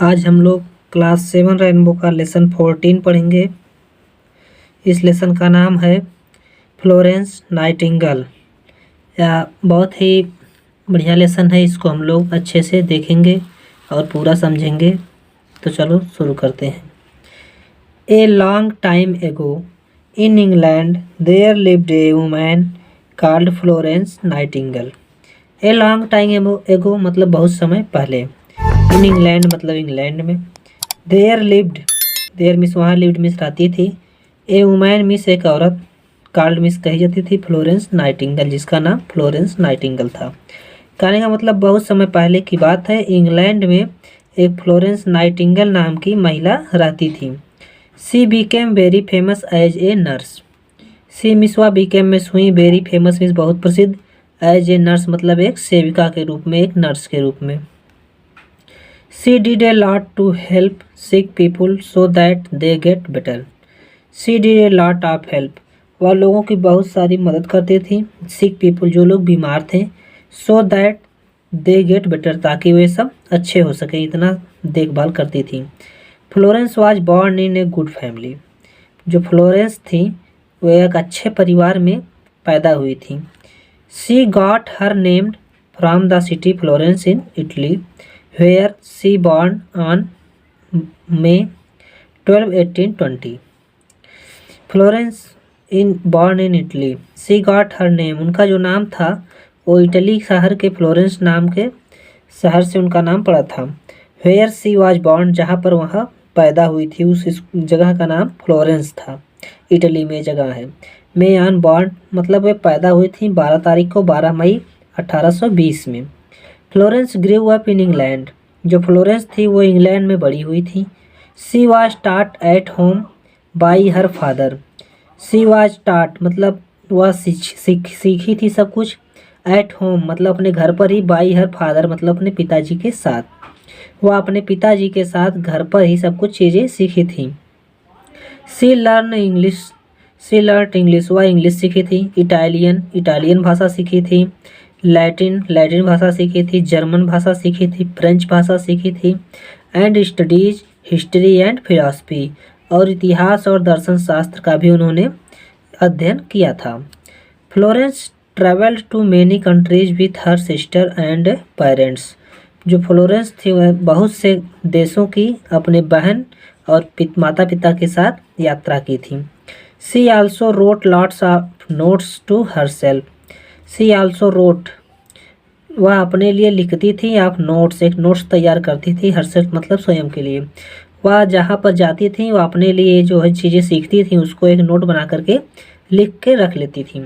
आज हम लोग क्लास 7 रेनबो का लेसन 14 पढ़ेंगे। इस लेसन का नाम है फ्लोरेंस नाइटिंगेल। यह बहुत ही बढ़िया लेसन है। इसको हम लोग अच्छे से देखेंगे और पूरा समझेंगे। तो चलो शुरू करते हैं। ए long time ago in England there lived a woman called Florence Nightingale. A long time ago मतलब बहुत समय पहले। इन इंग्लैंड मतलब इंग्लैंड में। देयर लिव्ड, देयर मिस वहाँ लिव्ड मिस रहती थी। ए वुमैन मिस एक औरत, कॉल्ड मिस कही जाती थी फ्लोरेंस नाइटिंगेल, जिसका नाम फ्लोरेंस नाइटिंगेल था। कहने का मतलब बहुत समय पहले की बात है, इंग्लैंड में एक फ्लोरेंस नाइटिंगेल नाम की महिला रहती थी। She became very famous as a nurse. She miss वह बीकेम मिस हुई, वेरी फेमस मिस बहुत प्रसिद्ध, एज ए नर्स मतलब एक सेविका के रूप में, एक नर्स के रूप में। She did a lot to help sick people so that they get better. She did a lot of help. वह लोगों की बहुत सारी मदद करती थी, sick people जो लोग बीमार थे, so that they get better ताकि वे सब अच्छे हो सके, इतना देखभाल करती थी। Florence was born in a good family. जो फ्लोरेंस थी वह एक अच्छे परिवार में पैदा हुई थी। She got her name from the city Florence in Italy, where she born on May 12, 1820. Florence born in Italy. She got her name. उनका जो नाम था वो इटली शहर के फ्लोरेंस नाम के शहर से उनका नाम पड़ा था। Where she was born, जहाँ पर वह पैदा हुई थी, उस जगह का नाम फ्लोरेंस था। इटली में जगह है। May on born मतलब वे पैदा हुई थी 12 तारीख को, 12 मई 1820 में। Florence grew up in England. जो फ्लोरेंस थी वो इंग्लैंड में बड़ी हुई थी। She was taught at home by her father. She was taught मतलब वह सीखी थी सब कुछ। एट होम मतलब अपने घर पर ही। बाई हर फादर मतलब अपने पिताजी के साथ। वह अपने पिताजी के साथ घर पर ही सब कुछ चीज़ें सीखी थी। सी लर्न इंग्लिश। सी लर्न इंग्लिश, वह इंग्लिश सीखी थी। इटालियन भाषा सीखी थी। लैटिन भाषा सीखी थी। जर्मन भाषा सीखी थी। फ्रेंच भाषा सीखी थी। And studies history and philosophy, और इतिहास और दर्शन शास्त्र का भी उन्होंने अध्ययन किया था। Florence travelled to many countries with her sister and parents. जो फ्लोरेंस थी वह बहुत से देशों की अपने बहन और माता पिता के साथ यात्रा की थी। She also wrote lots of notes to herself. She also wrote, वह अपने लिए लिखती थी। आप नोट्स, एक नोट्स तैयार करती थी। हरसेल्फ मतलब स्वयं के लिए। वह जहाँ पर जाती थी वह अपने लिए जो है चीज़ें सीखती थी, उसको एक नोट बना करके लिख के रख लेती थी।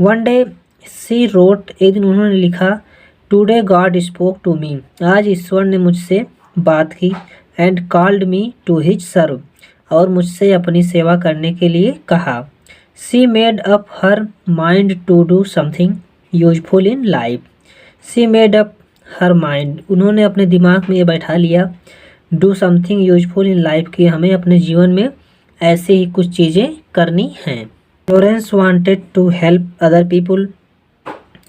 वन डे सी रोट, एक दिन उन्होंने लिखा, today God spoke to me, आज ईश्वर ने मुझसे बात की। And called me to his serve, और मुझसे अपनी सेवा करने के लिए कहा। She made up her mind to do something useful in life. She made up her mind, उन्होंने अपने दिमाग में ये बैठा लिया, do something useful in life, कि हमें अपने जीवन में ऐसे ही कुछ चीज़ें करनी हैं। Florence wanted to help other people.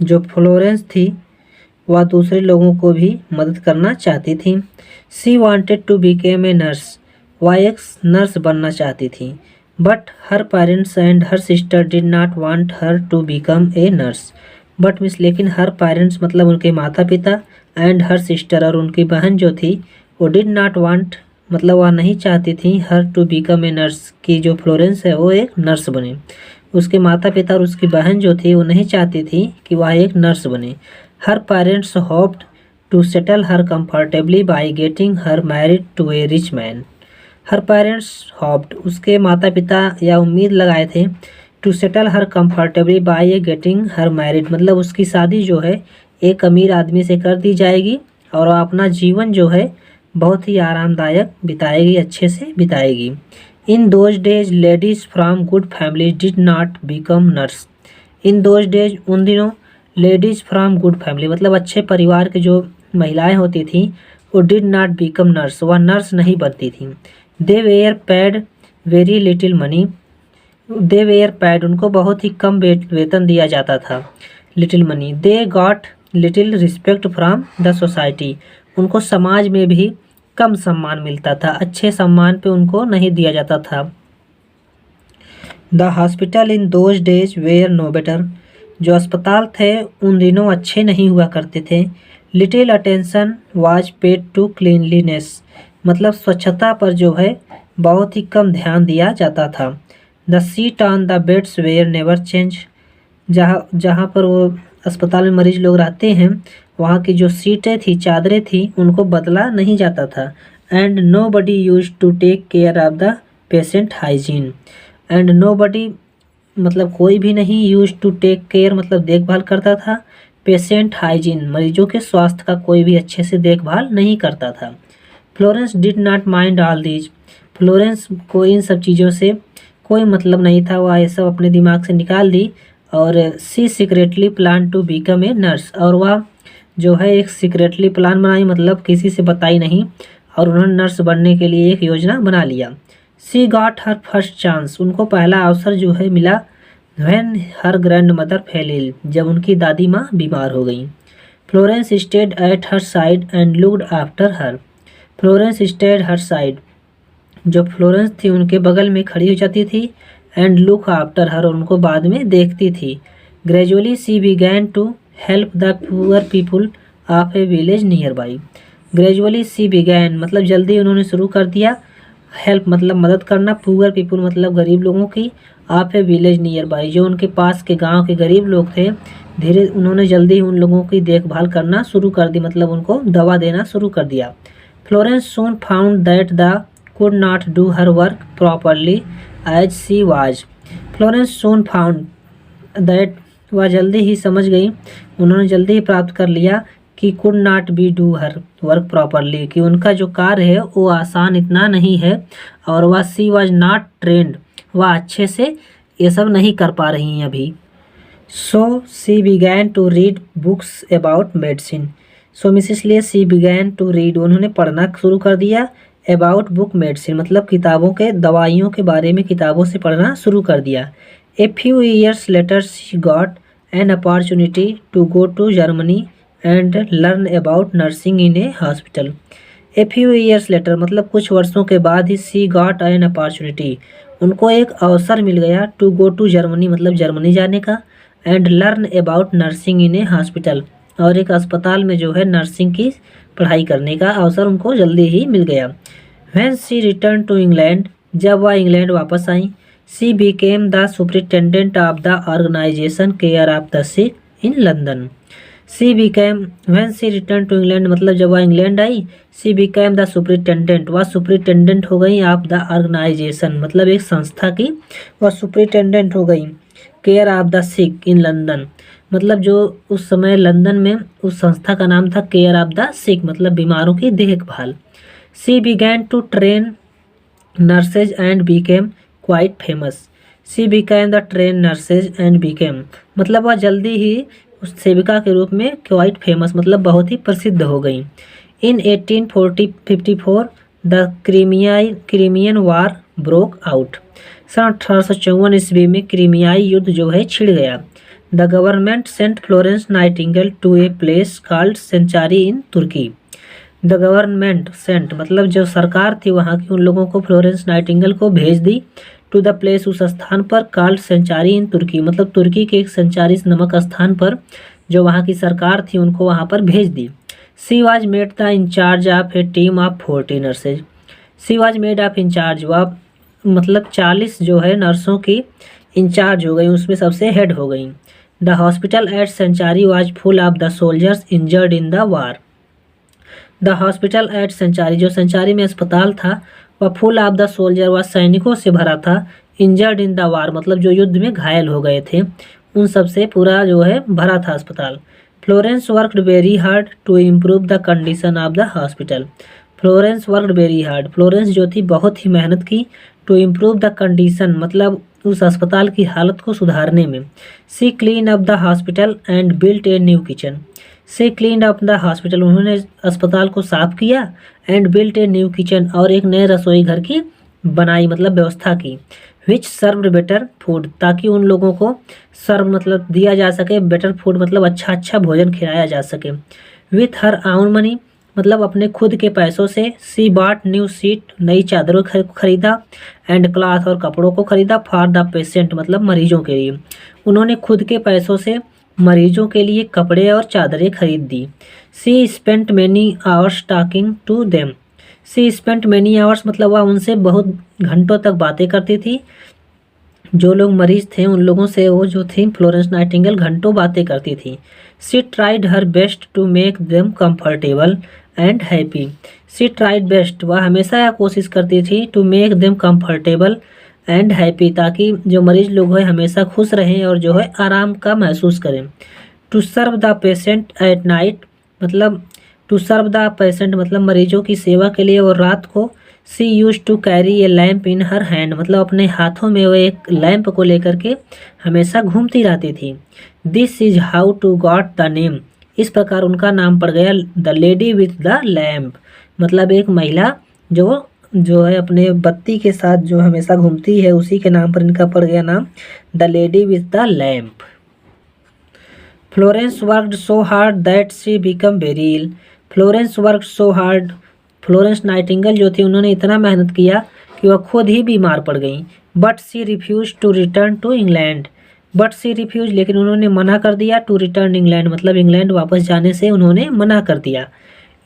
जो फ्लोरेंस थी वह दूसरे लोगों को भी मदद करना चाहती थी। She wanted to become a nurse, वह एक नर्स बनना चाहती थी। But her parents and her sister did not want her to become a nurse. But miss लेकिन हर पेरेंट्स मतलब उनके माता पिता, एंड हर सिस्टर और उनकी बहन जो थी, वो डिड नॉट वांट मतलब वह नहीं चाहती थी her to become a nurse, की जो फ्लोरेंस है वो एक नर्स बने। उसके माता पिता और उसकी बहन जो थी वो नहीं चाहती थी कि वह एक नर्स बने। Her parents hoped to settle her comfortably by getting her married to a rich man. Her parents hoped, उसके माता पिता या उम्मीद लगाए थे, to settle her comfortably by a getting her married मतलब उसकी शादी जो है एक अमीर आदमी से कर दी जाएगी, और वह अपना जीवन जो है बहुत ही आरामदायक बिताएगी, अच्छे से बिताएगी। In those days ladies from good family did not become nurse. In those days, उन दिनों, लेडीज़ फ्रॉम गुड फैमिली मतलब अच्छे परिवार के जो महिलाएं होती थी वो डिड नॉट बिकम नर्स, वह नर्स नहीं बनती थी। They were paid very little money. They were paid, उनको बहुत ही कम वेतन दिया जाता था। Little money. They got little respect from the society, उनको समाज में भी कम सम्मान मिलता था, अच्छे सम्मान पे उनको नहीं दिया जाता था। The hospital in those days were no better, जो अस्पताल थे उन दिनों अच्छे नहीं हुआ करते थे। Little attention was paid to cleanliness, मतलब स्वच्छता पर जो है बहुत ही कम ध्यान दिया जाता था। The sheet on the beds were never change, जहाँ जहाँ पर वो अस्पताल में मरीज लोग रहते हैं वहाँ की जो सीटें थी, चादरें थी, उनको बदला नहीं जाता था। And nobody use to take care of the patient hygiene, and nobody मतलब कोई भी नहीं, यूज टू टेक केयर मतलब देखभाल करता था, पेशेंट हाइजीन मरीजों के स्वास्थ्य का कोई भी अच्छे से देखभाल नहीं करता था। Florence did not mind all these, Florence को इन सब चीज़ों से कोई मतलब नहीं था, वह ये सब अपने दिमाग से निकाल दी। और she secretly plan to become a nurse, और वह जो है एक सीक्रेटली प्लान बनाई, मतलब किसी से बताई नहीं, और उन्होंने नर्स बनने के लिए एक योजना बना लिया। She got her first chance, उनको पहला अवसर जो है मिला when her grandmother fell ill, जब उनकी दादी माँ बीमार हो गई। Florence stayed at her side and looked after her, Florence stayed her side, जो फ्लोरेंस थी उनके बगल में खड़ी हो जाती थी, एंड लुक आफ्टर हर, उनको बाद में देखती थी। Gradually she began to help the poor people of a village nearby, gradually she began मतलब जल्दी उन्होंने शुरू कर दिया, हेल्प मतलब मदद करना, पुअर पीपुल मतलब गरीब लोगों की, of a village near by जो उनके पास के गांव के गरीब लोग थे, धीरे उन्होंने जल्दी उन लोगों की देखभाल करना शुरू कर दी, मतलब उनको दवा देना शुरू कर दिया। Florence soon found that the could not do her work properly as she was, Florence soon found that, वह जल्दी ही समझ गई, उन्होंने जल्दी ही प्राप्त कर लिया कि could not be do her work properly, कि उनका जो कार्य है वो आसान इतना नहीं है, और वह she was not trained, वह अच्छे से ये सब नहीं कर पा रही हैं अभी। So she began to read books about medicine, so Mrs लिए she began to read, उन्होंने पढ़ना शुरू कर दिया, अबाउट बुक मेडिसिन मतलब किताबों के दवाइयों के बारे में किताबों से पढ़ना शुरू कर दिया। A few years later she got an opportunity to go to Germany and learn about nursing in a hospital. A few years later मतलब कुछ वर्षों के बाद ही सी गॉट एन अपॉर्चुनिटी, उनको एक अवसर मिल गया, टू गो टू जर्मनी मतलब जर्मनी जाने का, and learn about nursing in a hospital, और एक अस्पताल में जो है नर्सिंग की पढ़ाई करने का अवसर उनको जल्दी ही मिल गया। When she return to England, जब वह इंग्लैंड वापस आई, she became the superintendent of the organisation care of the sick in London. She became when she return to England मतलब जब वह इंग्लैंड आई, सी बिकेम द सुपरिटेंडेंट, वह superintendent हो गई ऑफ द ऑर्गेनाइजेशन मतलब एक संस्था की वह सुपरिटेंडेंट हो गई, care of the sick in London मतलब जो उस समय लंदन में उस संस्था का नाम था केयर ऑफ द सिक मतलब बीमारों की देखभाल। She began to train nurses and became quite famous, she became the train nurses and became मतलब वह जल्दी ही उस सेविका के रूप में क्वाइट फेमस मतलब बहुत ही प्रसिद्ध हो गई। In 1854 the Crimean war broke out, सन 1854 ईस्वी में क्रीमियाई युद्ध जो है छिड़ गया। The government sent Florence Nightingale to a place called Scutari in तुर्की, द गवर्नमेंट सेंट मतलब जो सरकार थी वहाँ की उन लोगों को फ्लोरेंस नाइटिंगेल को भेज दी, टू द प्लेस उस स्थान पर, कॉल्ड सेंचारी इन तुर्की मतलब तुर्की के एक सेंचारी नामक स्थान पर जो वहाँ की सरकार थी उनको वहाँ पर भेज दी। She was made the in charge of a team of 40 nurses, she was made of in charge वह मतलब 40 जो है नर्सों की इंचार्ज हो गई, उसमें सबसे हेड हो गई। The hospital at Scutari was full of the soldiers injured in the war, the hospital at Scutari जो सेंचारी में अस्पताल था वह फुल ऑफ द सोल्जर वह सैनिकों से भरा था, इंजर्ड इन द वार मतलब जो युद्ध में घायल हो गए थे उन सब से पूरा जो है भरा था अस्पताल। Florence worked very hard to improve the condition of the hospital, Florence worked very hard Florence जो थी बहुत ही मेहनत की, टू इम्प्रूव द कंडीशन मतलब उस अस्पताल की हालत को सुधारने में। She clean up the hospital and built a new kitchen, she clean up the hospital उन्होंने अस्पताल को साफ किया, and built a new kitchen और एक नए रसोई घर की बनाई मतलब व्यवस्था की, विच सर्व्ड बेटर फूड ताकि उन लोगों को सर्व मतलब दिया जा सके, बेटर फूड मतलब अच्छा अच्छा भोजन खिलाया जा सके। विथ हर आउन मनी मतलब अपने खुद के पैसों से। सी बॉट न्यू सीट, नई चादरों खरीदा। एंड क्लॉथ, और कपड़ों को खरीदा। फॉर द पेशेंट, मतलब मरीजों के लिए। उन्होंने खुद के पैसों से मरीजों के लिए कपड़े और चादरें खरीद दी। She spent many hours talking to them. She spent many hours, मतलब वह उनसे बहुत घंटों तक बातें करती थी। जो लोग मरीज थे उन लोगों से वो जो थी फ्लोरेंस नाइटिंगेल घंटों बातें करती थी। She tried her best to make them comfortable and happy. She tried best, वह हमेशा यह कोशिश करती थी to make them comfortable and happy, ताकि जो मरीज लोग हैं हमेशा खुश रहें और जो है आराम का महसूस करें। To serve the patient at night, मतलब टू सर्व द पेशेंट मतलब मरीजों की सेवा के लिए। और रात को she use to carry a lamp in her hand, मतलब अपने हाथों में वो एक लैंप को लेकर के हमेशा घूमती रहती थी। This is how to got the name, इस प्रकार उनका नाम पड़ गया the lady with the lamp, मतलब एक महिला जो है अपने बत्ती के साथ जो हमेशा घूमती है, उसी के नाम पर इनका पड़ गया नाम the lady with the lamp. Florence worked so hard that she become very ill. Florence worked so hard, Florence Nightingale जो थी उन्होंने इतना मेहनत किया कि वह खुद ही बीमार पड़ गई। But she refuse to return to England, but she refuse, लेकिन उन्होंने मना कर दिया टू रिटर्न इंग्लैंड, मतलब इंग्लैंड वापस जाने से उन्होंने मना कर दिया।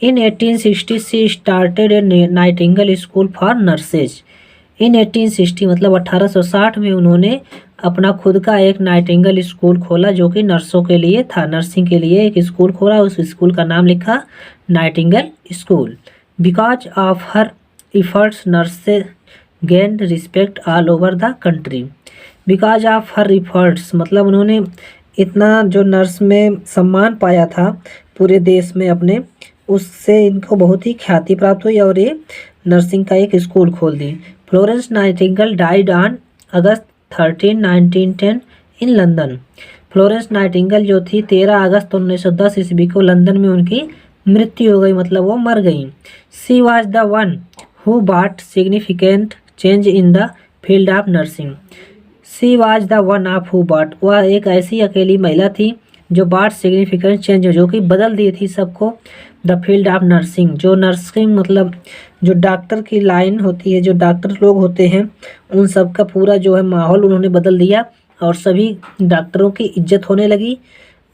In 1860 she started a Nightingale school for nurses. In 1860 मतलब 1860 में उन्होंने अपना खुद का एक नाइटिंगेल स्कूल खोला जो कि नर्सों के लिए था। नर्सिंग के लिए एक स्कूल खोला, उस स्कूल का नाम लिखा Nightingale school. Because of her efforts nurses gained respect all over the country. Because of her efforts, मतलब उन्होंने इतना जो नर्स में सम्मान पाया था पूरे देश में अपने, उससे इनको बहुत ही ख्याति प्राप्त हुई और ये नर्सिंग का एक स्कूल खोल दी। Florence Nightingale died on August 13, 1910 in London. Florence Nightingale जो थी 13 अगस्त 1910 ईस्वी को लंदन में उनकी मृत्यु हो गई, मतलब वो मर गई। She was the one who brought significant change in the field of nursing. She was the one of who brought, वह एक ऐसी अकेली महिला थी जो बॉट सिग्निफिकेंट चेंज, जो कि बदल दी थी सबको, द फील्ड ऑफ नर्सिंग, जो नर्सिंग मतलब जो डॉक्टर की लाइन होती है, जो डॉक्टर लोग होते हैं उन सब का पूरा जो है माहौल उन्होंने बदल दिया और सभी डॉक्टरों की इज्जत होने लगी।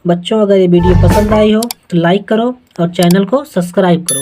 बच्चों, अगर ये वीडियो पसंद आई हो तो लाइक करो और चैनल को सब्सक्राइब करो।